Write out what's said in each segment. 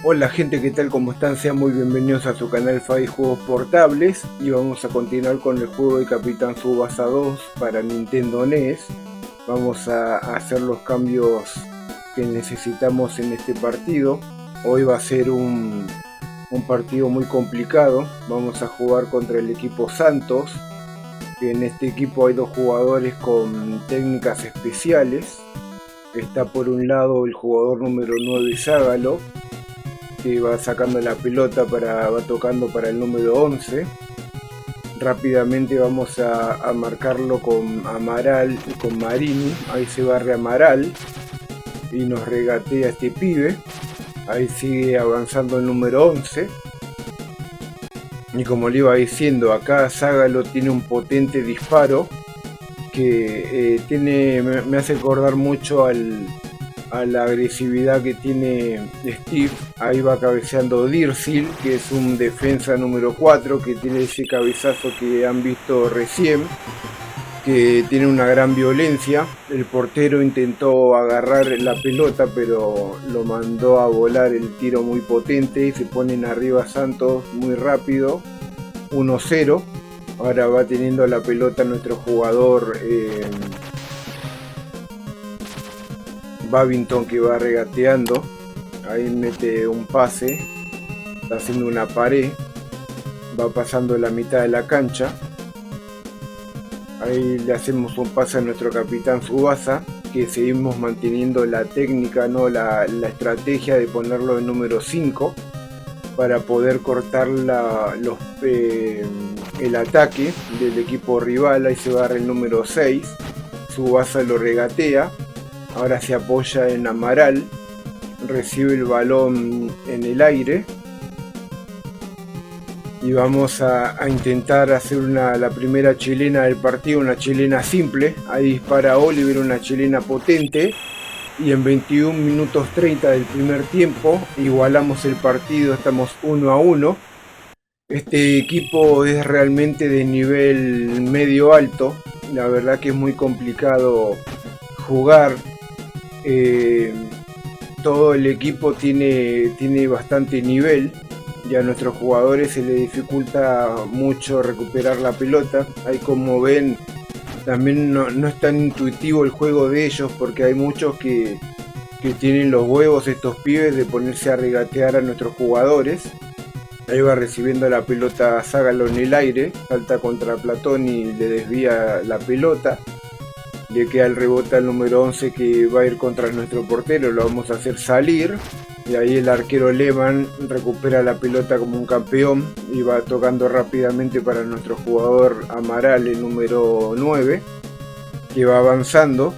Hola gente, ¿qué tal? ¿Cómo están? Sean muy bienvenidos a su canal Fabi Juegos Portables y vamos a continuar con el juego de Capitán Tsubasa 2 para Nintendo NES. Vamos a hacer los cambios que necesitamos en este partido. Hoy va a ser un partido muy complicado. Vamos a jugar contra el equipo Santos. En este equipo hay dos jugadores con técnicas especiales. Está por un lado el jugador número 9 Zagalo, que va sacando la pelota, va tocando para el número 11. Rápidamente vamos a marcarlo con Amaral, con Marini. Ahí se barre Amaral y nos regatea este pibe. Ahí sigue avanzando el número 11. Y como le iba diciendo, acá Zagalo tiene un potente disparo que me hace acordar mucho a la agresividad que tiene Steve. Ahí va cabeceando Dircil, que es un defensa número 4, que tiene ese cabezazo que han visto recién, que tiene una gran violencia. El portero intentó agarrar la pelota, pero lo mandó a volar el tiro muy potente y se ponen arriba Santos muy rápido, 1-0. Ahora va teniendo la pelota nuestro jugador Babington, que va regateando. Ahí mete un pase, está haciendo una pared, va pasando la mitad de la cancha. Ahí le hacemos un pase a nuestro capitán Tsubasa, que seguimos manteniendo la técnica, ¿no? la estrategia de ponerlo en número 5 para poder cortar el ataque del equipo rival. Ahí se barra el número 6, Tsubasa lo regatea. Ahora se apoya en Amaral, recibe el balón en el aire y vamos a intentar hacer la primera chilena del partido, una chilena simple. Ahí dispara Oliver, una chilena potente, y en 21 minutos 30 del primer tiempo igualamos el partido, estamos 1-1. Este equipo es realmente de nivel medio alto, la verdad que es muy complicado jugar. Todo el equipo tiene bastante nivel y a nuestros jugadores se les dificulta mucho recuperar la pelota. Ahí, como ven, también no es tan intuitivo el juego de ellos, porque hay muchos que tienen los huevos, estos pibes, de ponerse a regatear a nuestros jugadores. Ahí va recibiendo la pelota Zagalo en el aire, salta contra Platón y le desvía la pelota. Le queda el rebote al número 11, que va a ir contra nuestro portero, lo vamos a hacer salir. Y ahí el arquero Lehmann recupera la pelota como un campeón y va tocando rápidamente para nuestro jugador Amaral, el número 9, que va avanzando.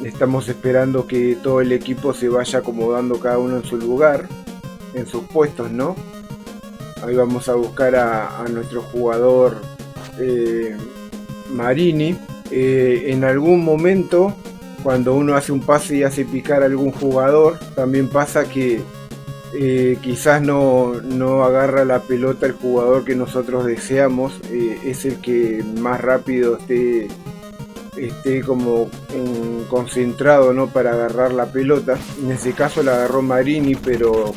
Estamos esperando que todo el equipo se vaya acomodando cada uno en su lugar, en sus puestos, ¿no? Ahí vamos a buscar a nuestro jugador Marini. En algún momento, cuando uno hace un pase y hace picar a algún jugador, también pasa que quizás no agarra la pelota el jugador que nosotros deseamos. Es el que más rápido esté como concentrado, ¿no?, para agarrar la pelota. En ese caso la agarró Marini, pero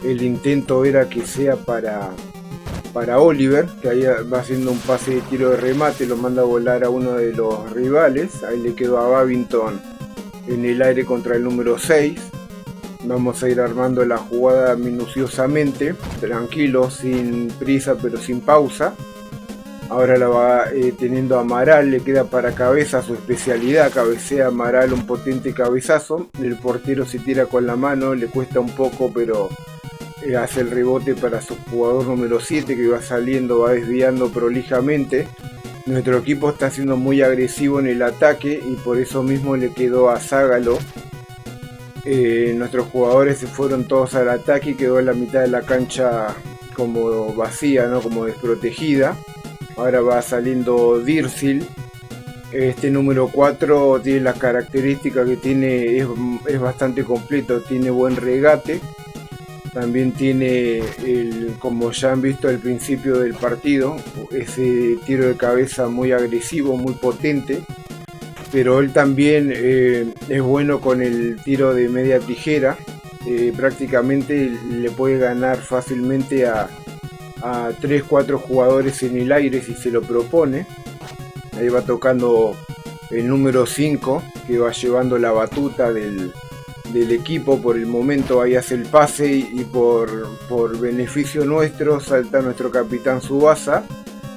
el intento era que sea para Oliver, que ahí va haciendo un pase de tiro de remate, lo manda a volar a uno de los rivales. Ahí le quedó a Babington en el aire contra el número 6. Vamos a ir armando la jugada minuciosamente, tranquilo, sin prisa pero sin pausa. Ahora la va teniendo Amaral, le queda para cabeza, su especialidad. Cabecea Amaral un potente cabezazo. El portero se tira con la mano, le cuesta un poco, pero hace el rebote para su jugador número 7, que va saliendo, va desviando prolijamente. Nuestro equipo está siendo muy agresivo en el ataque y por eso mismo le quedó a Zagalo. Nuestros jugadores se fueron todos al ataque y quedó en la mitad de la cancha como vacía, ¿no?, como desprotegida. Ahora va saliendo Dircil. Este número 4 tiene las características que tiene, es bastante completo, tiene buen regate. También tiene, como ya han visto al principio del partido, ese tiro de cabeza muy agresivo, muy potente. Pero él también es bueno con el tiro de media tijera. prácticamente le puede ganar fácilmente a 3-4 jugadores en el aire si se lo propone. Ahí va tocando el número 5, que va llevando la batuta del equipo por el momento. Ahí hace el pase y por beneficio nuestro salta nuestro capitán Tsubasa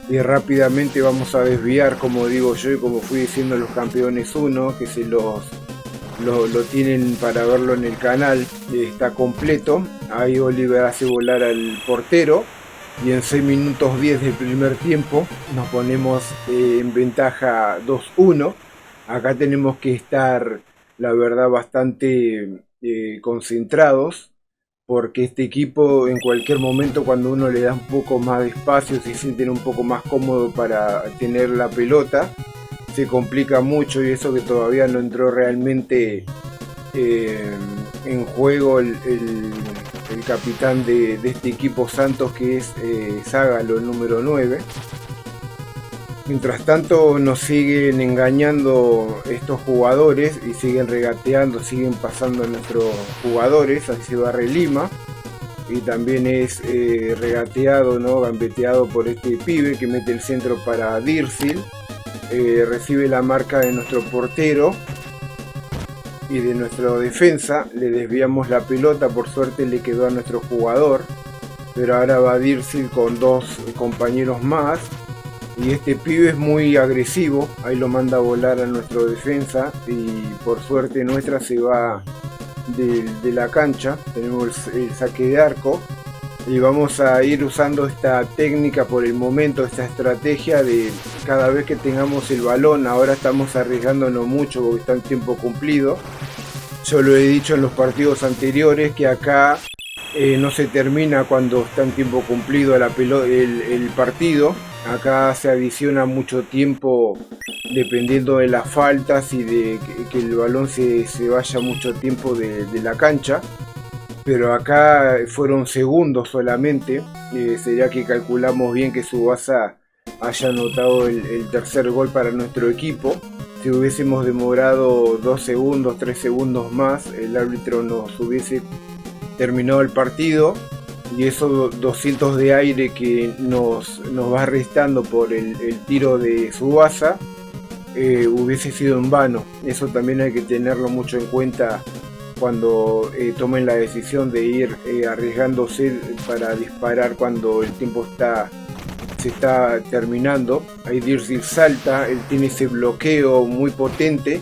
y rápidamente vamos a desviar, como digo yo y como fui diciendo, los campeones 1, que se lo tienen para verlo en el canal, está completo. Ahí Oliver hace volar al portero y en 6 minutos 10 del primer tiempo nos ponemos en ventaja 2-1. Acá tenemos que estar, la verdad, bastante concentrados, porque este equipo en cualquier momento, cuando uno le da un poco más de espacio, se sienten un poco más cómodo para tener la pelota, se complica mucho, y eso que todavía no entró realmente en juego el capitán de este equipo Santos, que es Zágalo, el número 9. Mientras tanto nos siguen engañando estos jugadores y siguen regateando, siguen pasando a nuestros jugadores. Así se va Lima y también es regateado, ¿no? Gambeteado por este pibe que mete el centro para Dircil. Recibe la marca de nuestro portero y de nuestra defensa. Le desviamos la pelota, por suerte le quedó a nuestro jugador, pero ahora va Dircil con 2 compañeros más. Y este pibe es muy agresivo, ahí lo manda a volar a nuestro defensa y por suerte nuestra se va de la cancha. Tenemos el saque de arco y vamos a ir usando esta técnica por el momento, esta estrategia de cada vez que tengamos el balón. Ahora estamos arriesgándonos mucho porque está el tiempo cumplido. Yo lo he dicho en los partidos anteriores que acá no se termina cuando está en tiempo cumplido el partido. Acá se adiciona mucho tiempo dependiendo de las faltas y de que el balón se vaya mucho tiempo de la cancha. Pero acá fueron segundos solamente. Sería que calculamos bien que Tsubasa haya anotado el tercer gol para nuestro equipo. Si hubiésemos demorado 2 segundos, 3 segundos más, el árbitro nos hubiese terminado el partido. Y esos 200 de aire que nos va restando por el tiro de Tsubasa hubiese sido en vano. Eso también hay que tenerlo mucho en cuenta cuando tomen la decisión de ir arriesgándose para disparar cuando el tiempo se está terminando. Ahí Dircil salta, él tiene ese bloqueo muy potente,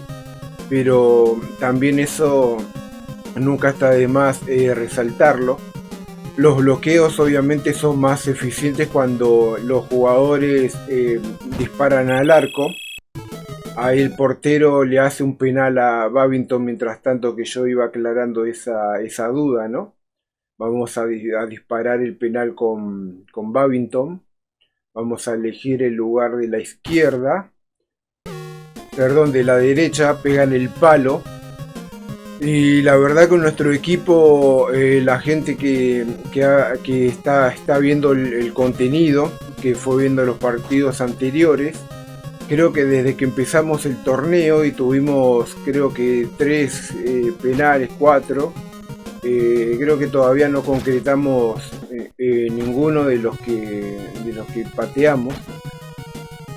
pero también eso nunca está de más resaltarlo. Los bloqueos obviamente son más eficientes cuando los jugadores disparan al arco. Ahí el portero le hace un penal a Babington, mientras tanto que yo iba aclarando esa duda, ¿no? Vamos a disparar el penal con Babington. Vamos a elegir el lugar de la izquierda. Perdón, de la derecha, pegan el palo. Y la verdad con nuestro equipo, la gente que está viendo el contenido, que fue viendo los partidos anteriores, creo que desde que empezamos el torneo y tuvimos creo que 3 penales, 4, creo que todavía no concretamos ninguno de los que pateamos.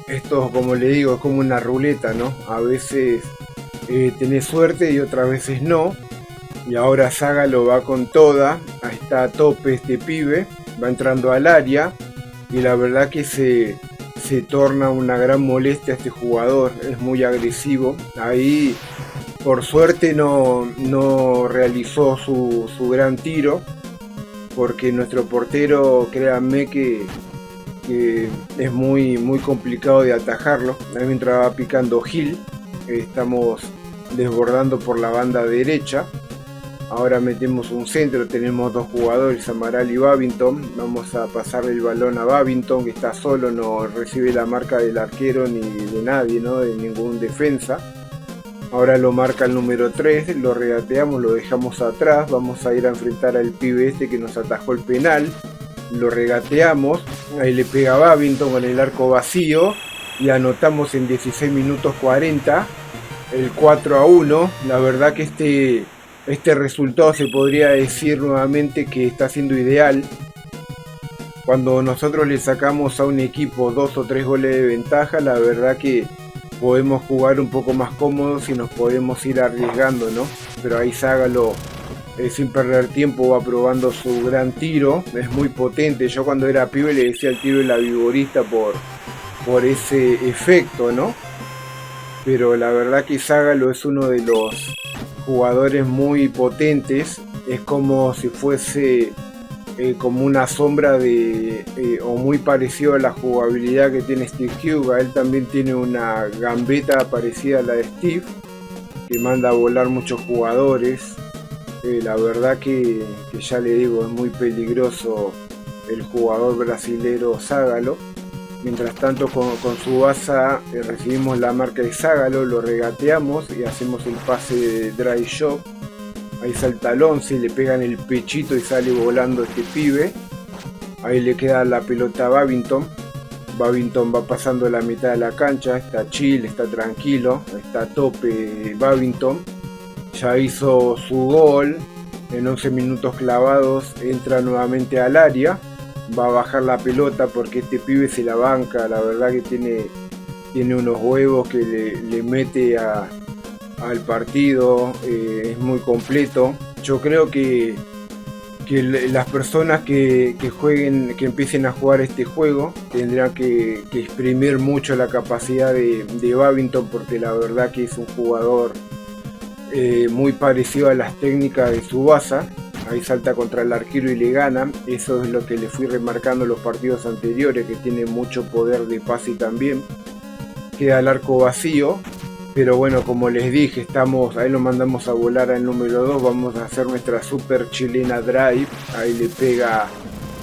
Esto, como le digo, es como una ruleta, ¿no? A veces tenés suerte y otras veces no. Y ahora Zágalo va con toda. Ahí está a tope este pibe. Va entrando al área. Y la verdad que se torna una gran molestia este jugador. Es muy agresivo. Ahí por suerte no realizó su gran tiro. Porque nuestro portero, créanme que es muy complicado de atajarlo. Ahí mientras va picando Gil. Estamos desbordando por la banda derecha. Ahora metemos un centro, tenemos 2 jugadores, Amaral y Babington. Vamos a pasarle el balón a Babington, que está solo, no recibe la marca del arquero ni de nadie, ¿no? De ningún defensa. Ahora lo marca el número 3, lo regateamos, lo dejamos atrás. Vamos a ir a enfrentar al pibe este que nos atajó el penal. Lo regateamos, ahí le pega a Babington con el arco vacío y anotamos en 16 minutos 40 el 4-1. La verdad que Este resultado se podría decir nuevamente que está siendo ideal. Cuando nosotros le sacamos a un equipo 2 o 3 goles de ventaja, la verdad que podemos jugar un poco más cómodos y nos podemos ir arriesgando, ¿no? Pero ahí Zagalo, sin perder tiempo, va probando su gran tiro. Es muy potente. Yo cuando era pibe le decía el tiro de la viborista por ese efecto, ¿no? Pero la verdad que Zagalo es uno de los jugadores muy potentes. Es como si fuese como una sombra de o muy parecido a la jugabilidad que tiene Steve Huga. Él también tiene una gambeta parecida a la de Steve, que manda a volar muchos jugadores. La verdad que ya le digo, es muy peligroso el jugador brasilero Zagalo. Mientras tanto con Tsubasa recibimos la marca de Zagalo, lo regateamos y hacemos el pase de dry shot. Ahí salta Alonso y le pega en el pechito y sale volando este pibe. Ahí le queda la pelota a Babington. Babington va pasando la mitad de la cancha, está chill, está tranquilo, está a tope Babington. Ya hizo su gol, en 11 minutos clavados entra nuevamente al área. Va a bajar la pelota porque este pibe se la banca, la verdad que tiene unos huevos que le mete al partido, es muy completo. Yo creo que las personas que jueguen, que empiecen a jugar este juego, tendrán que exprimir mucho la capacidad de Babington, porque la verdad que es un jugador muy parecido a las técnicas de Tsubasa. Ahí salta contra el arquero y le gana. Eso es lo que le fui remarcando en los partidos anteriores, que tiene mucho poder de pase también. Queda el arco vacío, pero bueno, como les dije, ahí lo mandamos a volar al número 2. Vamos a hacer nuestra super chilena drive. Ahí le pega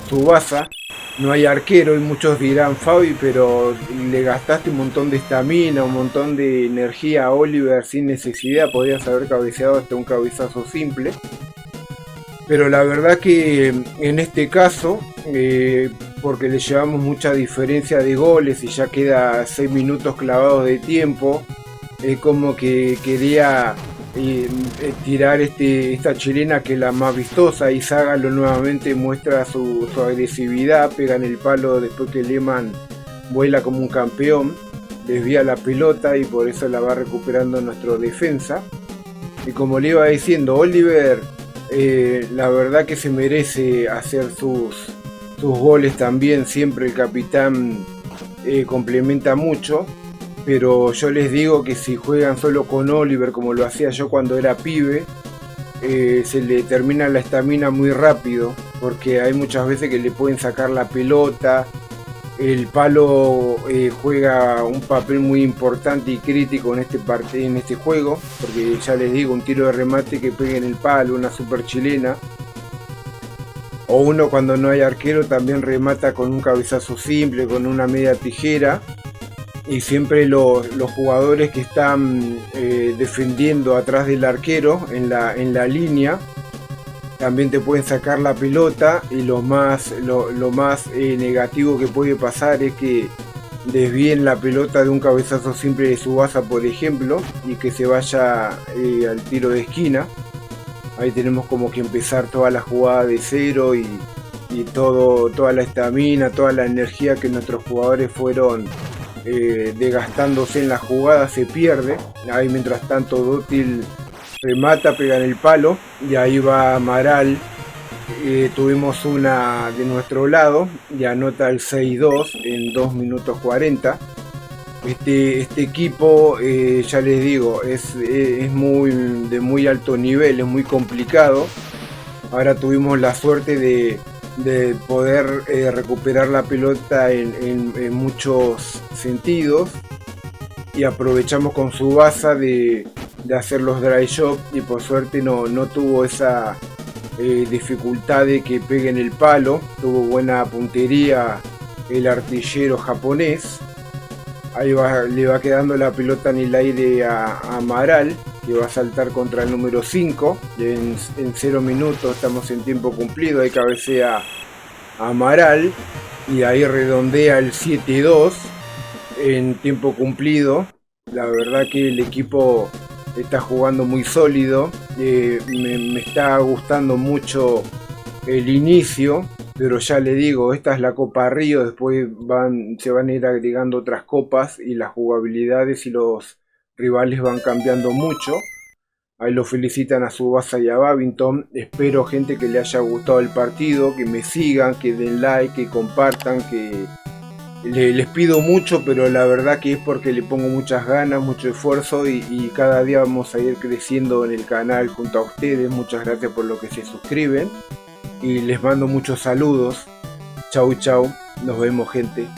Tsubasa. No hay arquero y muchos dirán, Fabi, pero le gastaste un montón de estamina, un montón de energía a Oliver sin necesidad. Podrías haber cabeceado hasta un cabezazo simple. Pero la verdad que en este caso, porque le llevamos mucha diferencia de goles y ya queda 6 minutos clavados de tiempo, es como que quería tirar esta chilena, que es la más vistosa, y Zagalo nuevamente muestra su agresividad, pega en el palo después que Lehmann vuela como un campeón, desvía la pelota y por eso la va recuperando nuestro defensa. Y como le iba diciendo, Oliver la verdad que se merece hacer sus goles también. Siempre el capitán complementa mucho, pero yo les digo que si juegan solo con Oliver, como lo hacía yo cuando era pibe, se le termina la estamina muy rápido, porque hay muchas veces que le pueden sacar la pelota. El palo juega un papel muy importante y crítico en este juego, porque ya les digo, un tiro de remate que pegue en el palo, una super chilena, o uno cuando no hay arquero también remata con un cabezazo simple, con una media tijera. Y siempre los jugadores que están defendiendo atrás del arquero en la línea también te pueden sacar la pelota, y lo más negativo que puede pasar es que desvíen la pelota de un cabezazo simple de Tsubasa, por ejemplo, y que se vaya al tiro de esquina. Ahí tenemos como que empezar toda la jugada de cero y toda la estamina, toda la energía que nuestros jugadores fueron desgastándose en la jugada se pierde. Ahí mientras tanto Dútil remata, pega en el palo y ahí va Amaral. Tuvimos una de nuestro lado y anota el 6-2 en 2 minutos 40. Este equipo, ya les digo, es de muy alto nivel, es muy complicado. Ahora tuvimos la suerte de poder recuperar la pelota en muchos sentidos, y aprovechamos con Tsubasa de hacer los dry shot, y por suerte no tuvo esa dificultad de que pegue en el palo. Tuvo buena puntería el artillero japonés. Ahí le va quedando la pelota en el aire a Amaral, que va a saltar contra el número 5. En 0 minutos estamos en tiempo cumplido. Ahí cabecea Amaral y ahí redondea el 7-2 en tiempo cumplido. La verdad que el equipo está jugando muy sólido. Me está gustando mucho el inicio, pero ya le digo, esta es la Copa Río, después se van a ir agregando otras copas y las jugabilidades y los rivales van cambiando mucho. Ahí lo felicitan a Tsubasa y a Babington. Espero, gente, que le haya gustado el partido, que me sigan, que den like, que compartan, que les pido mucho, pero la verdad que es porque le pongo muchas ganas, mucho esfuerzo y cada día vamos a ir creciendo en el canal junto a ustedes. Muchas gracias por lo que se suscriben y les mando muchos saludos. Chau chau, nos vemos, gente.